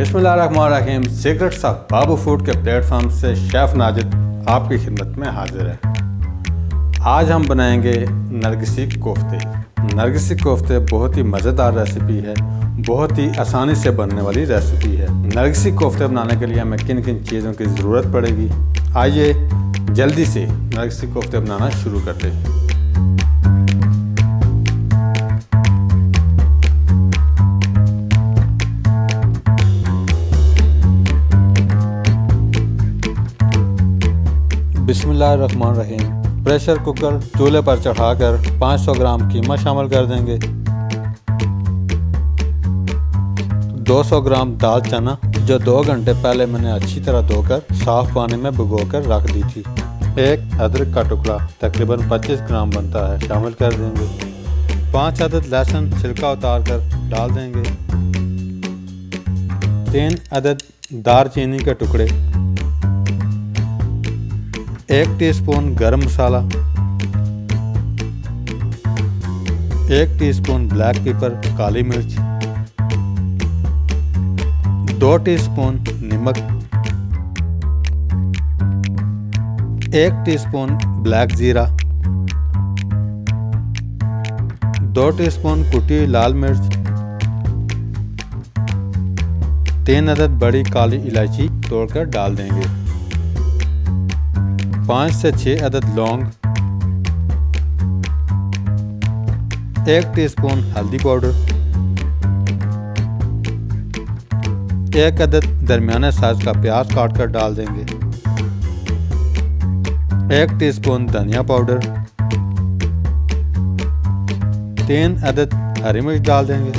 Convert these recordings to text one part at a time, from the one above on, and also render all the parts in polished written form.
बिस्मिल्लाहिर्रहमानिर्रहीम। Secrets of Babu food के platform से शेफ़ नाजिद आपकी खिदमत में हाजिर है। आज हम बनाएंगे नरगिसी कोफ्ते। नरगिसी कोफ्ते बहुत ही मज़ेदार रेसिपी है, बहुत ही आसानी से बनने वाली रेसिपी है। नरगिसी कोफ्ते बनाने के लिए हमें किन किन चीज़ों की ज़रूरत पड़ेगी, आइए जल्दी से नरगिसी कोफ्ते बनाना शुरू करते हैं। बिस्मिल्लाहिर्रहमानिर्रहीम। प्रेशर कुकर चूल्हे पर चढ़ाकर 500 ग्राम कीमा शामिल कर देंगे, 200 ग्राम दाल चना जो 2 घंटे पहले मैंने अच्छी तरह धोकर साफ पानी में भिगोकर रख दी थी, 1 अदरक का टुकड़ा तकरीबन 25 ग्राम बनता है शामिल कर देंगे, 5 अदद लहसुन छिलका उतार कर डाल देंगे, 3 अदद दालचीनी के टुकड़े, 1 टीस्पून गरम मसाला, 1 टीस्पून ब्लैक पेपर काली मिर्च, 2 टीस्पून नमक, 1 टीस्पून ब्लैक जीरा, 2 टीस्पून कुटी हुई लाल मिर्च, 3 अदद बड़ी काली इलायची तोड़कर डाल देंगे, 5 से 6 अदद लौंग, 1 टीस्पून हल्दी पाउडर, 1 अदद दरमियाने साइज का प्याज काट कर डाल देंगे, 1 टीस्पून धनिया पाउडर, 3 अदद हरी मिर्च डाल देंगे,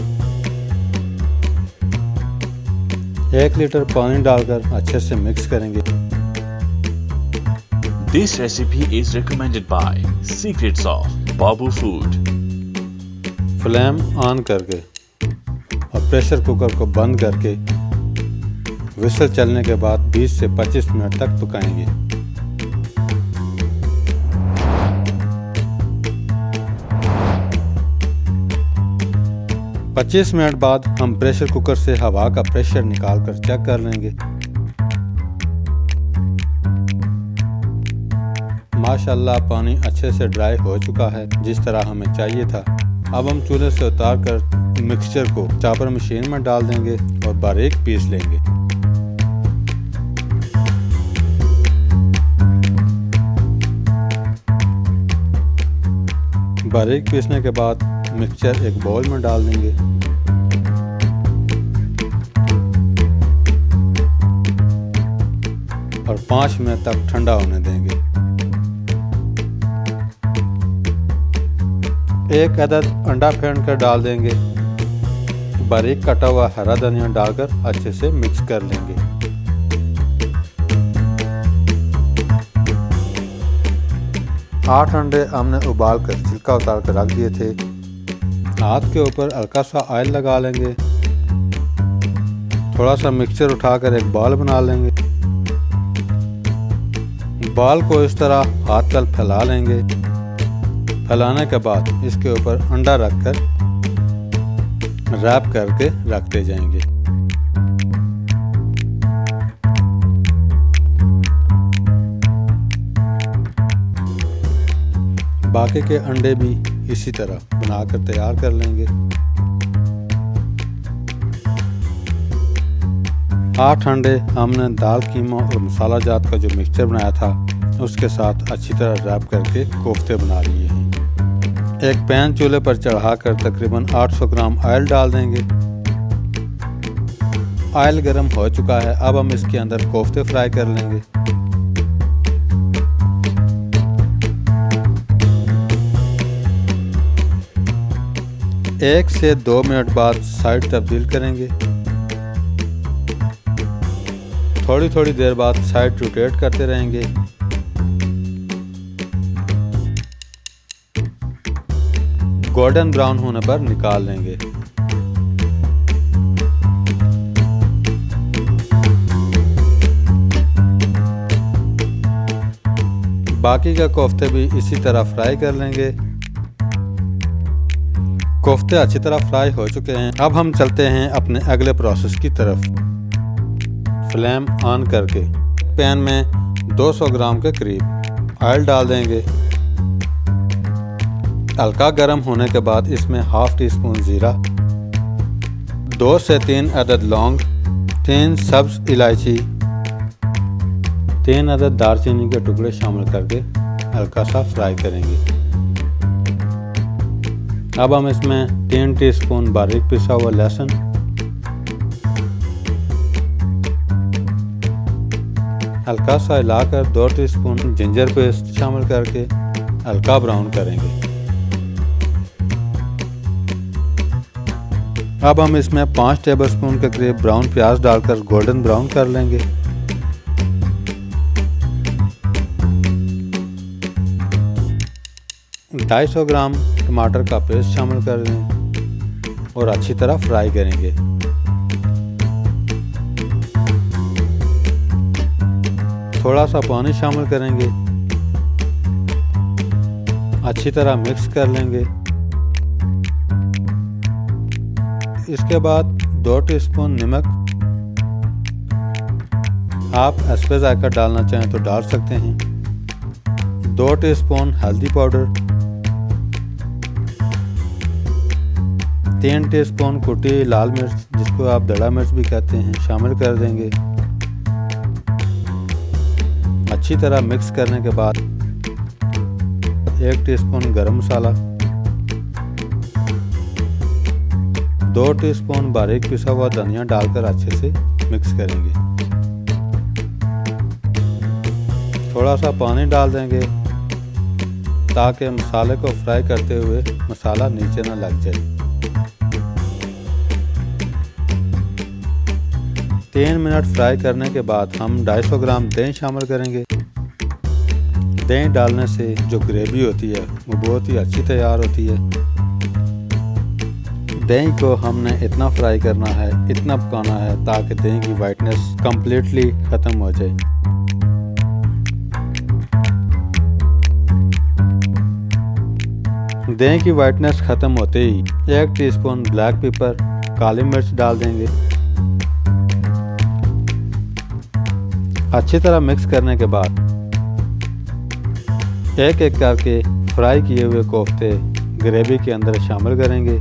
1 लीटर पानी डालकर अच्छे से मिक्स करेंगे। This recipe is recommended by Secrets of Babu Food. Flame on करके और प्रेशर कुकर को बंद करके विसल चलने के बाद 20 से 25 मिनट तक पकाएंगे। पच्चीस मिनट बाद हम प्रेशर कुकर से हवा का प्रेशर निकाल कर चेक कर लेंगे। माशाल्लाह पानी अच्छे से ड्राई हो चुका है, जिस तरह हमें चाहिए था। अब हम चूल्हे से उतार कर मिक्सचर को चॉपर मशीन में डाल देंगे और बारीक पीस लेंगे। बारीक पीसने के बाद मिक्सचर एक बाउल में डाल देंगे। और 5 मिनट तक ठंडा होने देंगे। 1 अदद अंडा फेंट कर डाल देंगे। बारीक कटा हुआ हरा धनिया डालकर अच्छे से मिक्स कर लेंगे। आठ अंडे हमने उबाल कर छिलका उतार कर रख दिए थे। हाथ के ऊपर हल्का सा ऑयल लगा लेंगे। थोड़ा सा मिक्सचर उठाकर एक बॉल बना लेंगे। बॉल को इस तरह हाथ तल फैला लेंगे। फैलाने के बाद इसके ऊपर अंडा रखकर रैप करके रखते जाएंगे। बाकी के अंडे भी इसी तरह बनाकर तैयार कर लेंगे। 8 अंडे हमने दाल कीमा और मसाला जात का जो मिक्सचर बनाया था उसके साथ अच्छी तरह रैप करके कोफ्ते बना लिए हैं। एक पैन चूल्हे पर चढ़ाकर तकरीबन 800 ग्राम ऑयल डाल देंगे। ऑयल गर्म हो चुका है, अब हम इसके अंदर कोफ्ते फ्राई कर लेंगे। एक से 2 मिनट बाद साइड तब्दील करेंगे। थोड़ी थोड़ी देर बाद साइड रोटेट करते रहेंगे। गोल्डन ब्राउन होने पर निकाल लेंगे। बाकी का कोफ्ते भी इसी तरह फ्राई कर लेंगे। कोफ्ते अच्छी तरह फ्राई हो चुके हैं। अब हम चलते हैं अपने अगले प्रोसेस की तरफ। फ्लेम ऑन करके पैन में 200 ग्राम के करीब ऑयल डाल देंगे। हल्का गर्म होने के बाद इसमें हाफ टी स्पून ज़ीरा, 2 से 3 अदद लौंग, 3 सब्ज़ इलायची, 3 अदद दालचीनी के टुकड़े शामिल करके हल्का सा फ्राई करेंगे। अब हम इसमें 3 टीस्पून बारीक पिसा हुआ लहसुन, हल्का सा हिलाकर 2 टीस्पून जिंजर पेस्ट शामिल करके हल्का ब्राउन करेंगे। अब हम इसमें 5 टेबलस्पून के करीब ब्राउन प्याज डालकर गोल्डन ब्राउन कर लेंगे। ढाई सौ ग्राम टमाटर का पेस्ट शामिल कर दें और अच्छी तरह फ्राई करेंगे। थोड़ा सा पानी शामिल करेंगे, अच्छी तरह मिक्स कर लेंगे। इसके बाद 2 टीस्पून नमक, आप एस्पे जायका डालना चाहें तो डाल सकते हैं, 2 टीस्पून हल्दी पाउडर, 3 टीस्पून कुटी लाल मिर्च जिसको आप दड़ा मिर्च भी कहते हैं शामिल कर देंगे। अच्छी तरह मिक्स करने के बाद 1 टीस्पून गरम मसाला, 2 टीस्पून बारीक पिसा हुआ धनिया डालकर अच्छे से मिक्स करेंगे। थोड़ा सा पानी डाल देंगे ताकि मसाले को फ्राई करते हुए मसाला नीचे ना लग जाए। 3 मिनट फ्राई करने के बाद हम 250 ग्राम दही शामिल करेंगे। दही डालने से जो ग्रेवी होती है वो बहुत ही अच्छी तैयार होती है। दही को हमने इतना फ्राई करना है, इतना पकाना है ताकि दही की वाइटनेस कंप्लीटली ख़त्म हो जाए। दही की वाइटनेस ख़त्म होते ही 1 टीस्पून ब्लैक पेपर, काली मिर्च डाल देंगे। अच्छी तरह मिक्स करने के बाद एक एक करके फ्राई किए हुए कोफ्ते ग्रेवी के अंदर शामिल करेंगे।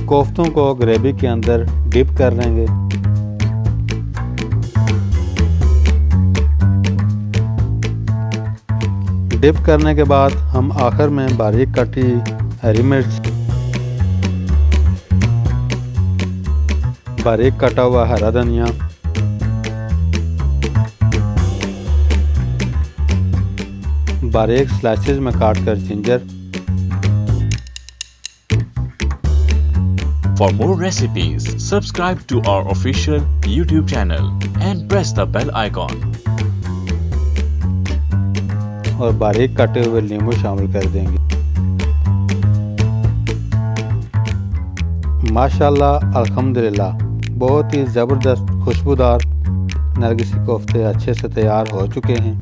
कोफ्तों को ग्रेवी के अंदर डिप कर लेंगे। डिप करने के बाद हम आखिर में बारीक कटी हरी मिर्च, बारीक कटा हुआ हरा धनिया, बारीक स्लाइसेस में काटकर ginger. For more recipes, subscribe to our official YouTube channel and press the bell icon. और बारीक कटे हुए नींबू शामिल कर देंगे। माशाल्लाह अल्हम्दुलिल्लाह बहुत ही ज़बरदस्त खुशबूदार नरगिसी कोफ्ते अच्छे से तैयार हो चुके हैं।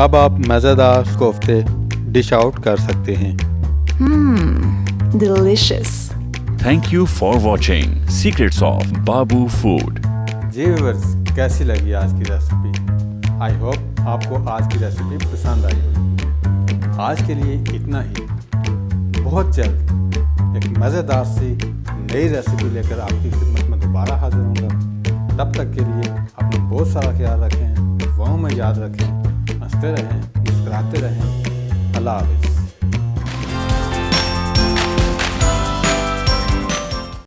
अब आप मज़ेदार कोफ्ते डिश आउट कर सकते हैं। Delicious. Thank you for watching Secrets of Babu Food. जी व्यूअर्स, कैसी लगी आज की रेसिपी? आई होप आपको आज की रेसिपी पसंद आई होगी। आज के लिए इतना ही। बहुत जल्द एक मज़ेदार सी नई रेसिपी लेकर आपकी खिदमत में दोबारा हाजिर होऊंगा। तब तक के लिए अपना बहुत सारा ख्याल रखें, दुआओं में याद रखें, हंसते रहें, मुस्कुराते रहें। अल्लाह हाफ़िज़।